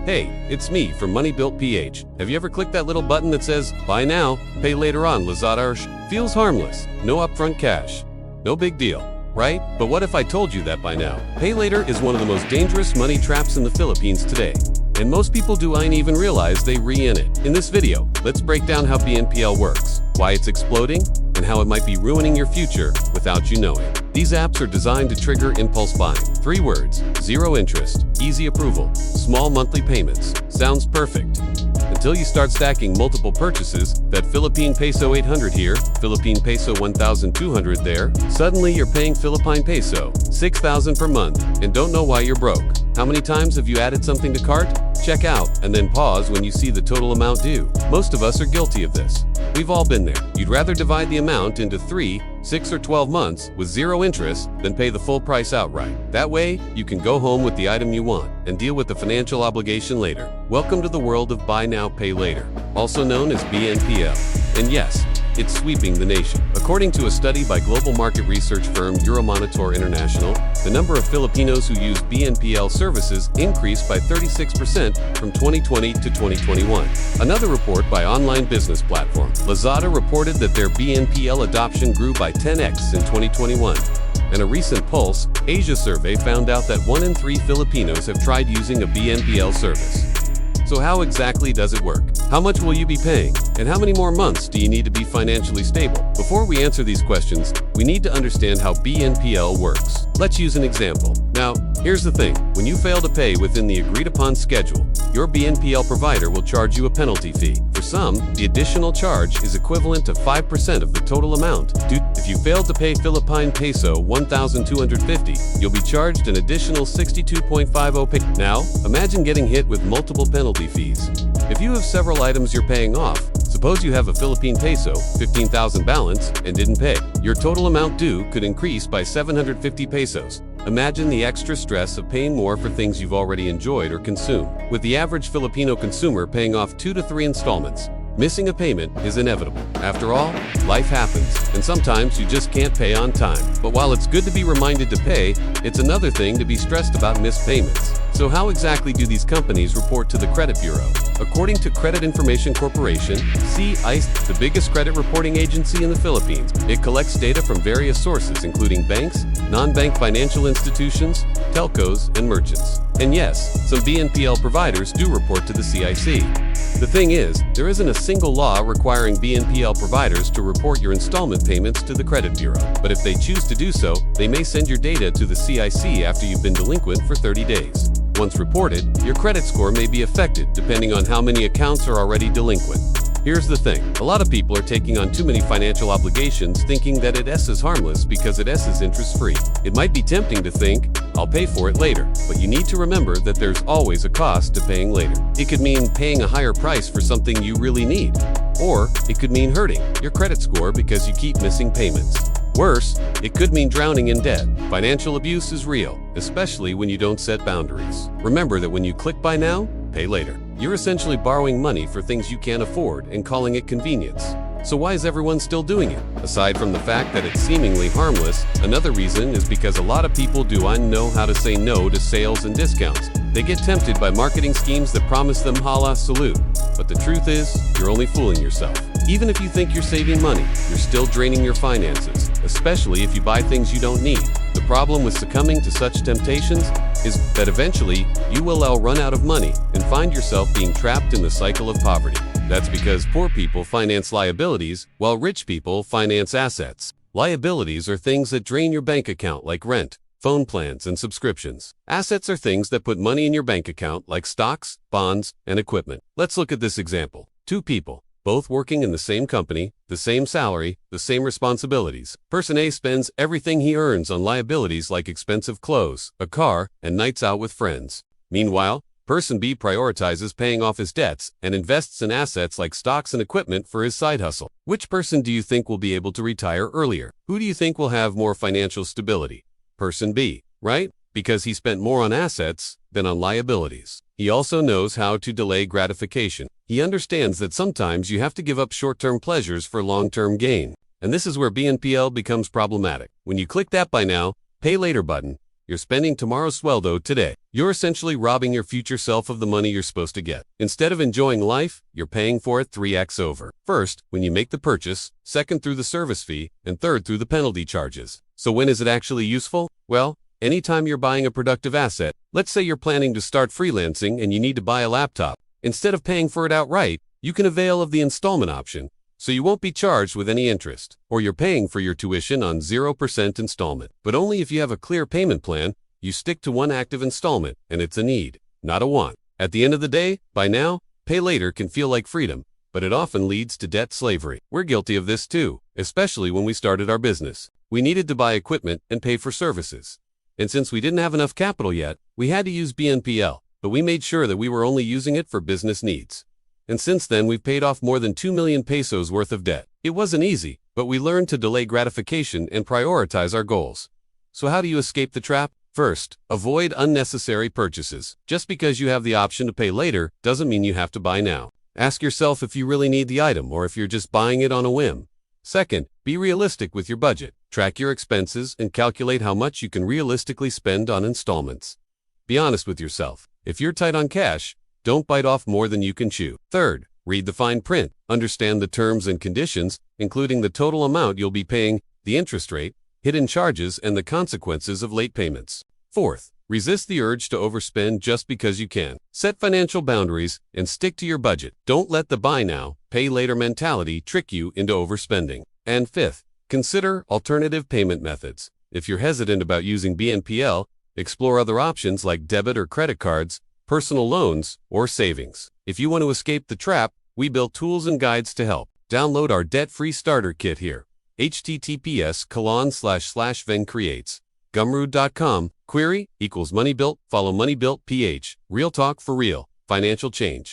Hey, it's me from MoneyBuilt PH. Have you ever clicked that little button that says, buy now, pay later on, Lazada? Feels harmless. No upfront cash. No big deal, right? But what if I told you that by now? Pay later is one of the most dangerous money traps in the Philippines today. And most people ain't even realize they in it. In this video, let's break down how BNPL works, why it's exploding, and how it might be ruining your future without you knowing. These apps are designed to trigger impulse buying. 3 words: zero interest, easy approval, small monthly payments. Sounds perfect. Until you start stacking multiple purchases, that Philippine peso 800 here, Philippine peso 1,200 there, suddenly you're paying Philippine peso 6,000 per month and don't know why you're broke. How many times have you added something to cart? Check out, and then pause when you see the total amount due. Most of us are guilty of this. We've all been there. You'd rather divide the amount into 3, 6, or 12 months with zero interest than pay the full price outright. That way, you can go home with the item you want and deal with the financial obligation later. Welcome to the world of Buy Now, Pay Later, also known as BNPL. And yes, it's sweeping the nation. According to a study by global market research firm Euromonitor International, the number of Filipinos who use BNPL services increased by 36% from 2020 to 2021. Another report by online business platform Lazada reported that their BNPL adoption grew by 10x in 2021. And a recent Pulse Asia survey found out that 1 in 3 Filipinos have tried using a BNPL service. So how exactly does it work? How much will you be paying? And how many more months do you need to be financially stable? Before we answer these questions, we need to understand how BNPL works. Let's use an example. Now, here's the thing. When you fail to pay within the agreed-upon schedule, your BNPL provider will charge you a penalty fee. For some, the additional charge is equivalent to 5% of the total amount. If you failed to pay Philippine peso 1,250, you'll be charged an additional 62.50 pay. Now, imagine getting hit with multiple penalty fees. If you have several items you're paying off, suppose you have a Philippine peso 15,000 balance and didn't pay. Your total amount due could increase by 750 pesos. Imagine the extra stress of paying more for things you've already enjoyed or consumed. With the average Filipino consumer paying off 2 to 3 installments, missing a payment is inevitable. After all, life happens, and sometimes you just can't pay on time. But while it's good to be reminded to pay, it's another thing to be stressed about missed payments. So how exactly do these companies report to the credit bureau? According to Credit Information Corporation, CICE, the biggest credit reporting agency in the Philippines, it collects data from various sources including banks, non-bank financial institutions, telcos, and merchants. And yes, some BNPL providers do report to the CIC. The thing is, there isn't a single law requiring BNPL providers to report your installment payments to the credit bureau. But if they choose to do so, they may send your data to the CIC after you've been delinquent for 30 days. Once reported, your credit score may be affected depending on how many accounts are already delinquent. Here's the thing. A lot of people are taking on too many financial obligations thinking that it is harmless because it is interest-free. It might be tempting to think, I'll pay for it later, but you need to remember that there's always a cost to paying later. It could mean paying a higher price for something you really need. Or it could mean hurting your credit score because you keep missing payments. Worse, it could mean drowning in debt. Financial abuse is real, especially when you don't set boundaries. Remember that when you click buy now, pay later, you're essentially borrowing money for things you can't afford and calling it convenience. So why is everyone still doing it? Aside from the fact that it's seemingly harmless, another reason is because a lot of people don't know how to say no to sales and discounts. They get tempted by marketing schemes that promise them hala salute. But the truth is, you're only fooling yourself. Even if you think you're saving money, you're still draining your finances, especially if you buy things you don't need. The problem with succumbing to such temptations is that eventually you will run out of money and find yourself being trapped in the cycle of poverty. That's because poor people finance liabilities, while rich people finance assets. Liabilities are things that drain your bank account like rent, phone plans, and subscriptions. Assets are things that put money in your bank account like stocks, bonds, and equipment. Let's look at this example. 2 people, both working in the same company, the same salary, the same responsibilities. Person A spends everything he earns on liabilities like expensive clothes, a car, and nights out with friends. Meanwhile, Person B prioritizes paying off his debts and invests in assets like stocks and equipment for his side hustle. Which person do you think will be able to retire earlier? Who do you think will have more financial stability? Person B, right? Because he spent more on assets than on liabilities. He also knows how to delay gratification. He understands that sometimes you have to give up short-term pleasures for long-term gain. And this is where BNPL becomes problematic. When you click that buy now, pay later button, you're spending tomorrow's sueldo today. You're essentially robbing your future self of the money you're supposed to get. Instead of enjoying life, you're paying for it 3x over. First, when you make the purchase, second through the service fee, and third through the penalty charges. So when is it actually useful? Well, anytime you're buying a productive asset. Let's say you're planning to start freelancing and you need to buy a laptop. Instead of paying for it outright, you can avail of the installment option, so you won't be charged with any interest, or you're paying for your tuition on 0% installment. But only if you have a clear payment plan. You stick to one active installment, and it's a need, not a want. At the end of the day, by now, pay later can feel like freedom, but it often leads to debt slavery. We're guilty of this too, especially when we started our business. We needed to buy equipment and pay for services. And since we didn't have enough capital yet, we had to use BNPL, but we made sure that we were only using it for business needs. And since then, we've paid off more than 2 million pesos worth of debt. It wasn't easy, but we learned to delay gratification and prioritize our goals. So how do you escape the trap? First, avoid unnecessary purchases. Just because you have the option to pay later doesn't mean you have to buy now. Ask yourself if you really need the item or if you're just buying it on a whim. Second, be realistic with your budget. Track your expenses and calculate how much you can realistically spend on installments. Be honest with yourself. If you're tight on cash, don't bite off more than you can chew. Third, read the fine print. Understand the terms and conditions, including the total amount you'll be paying, the interest rate, hidden charges, and the consequences of late payments. Fourth, resist the urge to overspend just because you can. Set financial boundaries and stick to your budget. Don't let the buy now, pay later mentality trick you into overspending. And fifth, consider alternative payment methods. If you're hesitant about using BNPL, explore other options like debit or credit cards, personal loans, or savings. If you want to escape the trap, we built tools and guides to help. Download our debt-free starter kit here. https://vencreates. Gumroad.com. Query = MoneyBuilt. Follow MoneyBuilt PH. Real talk for real. Financial change.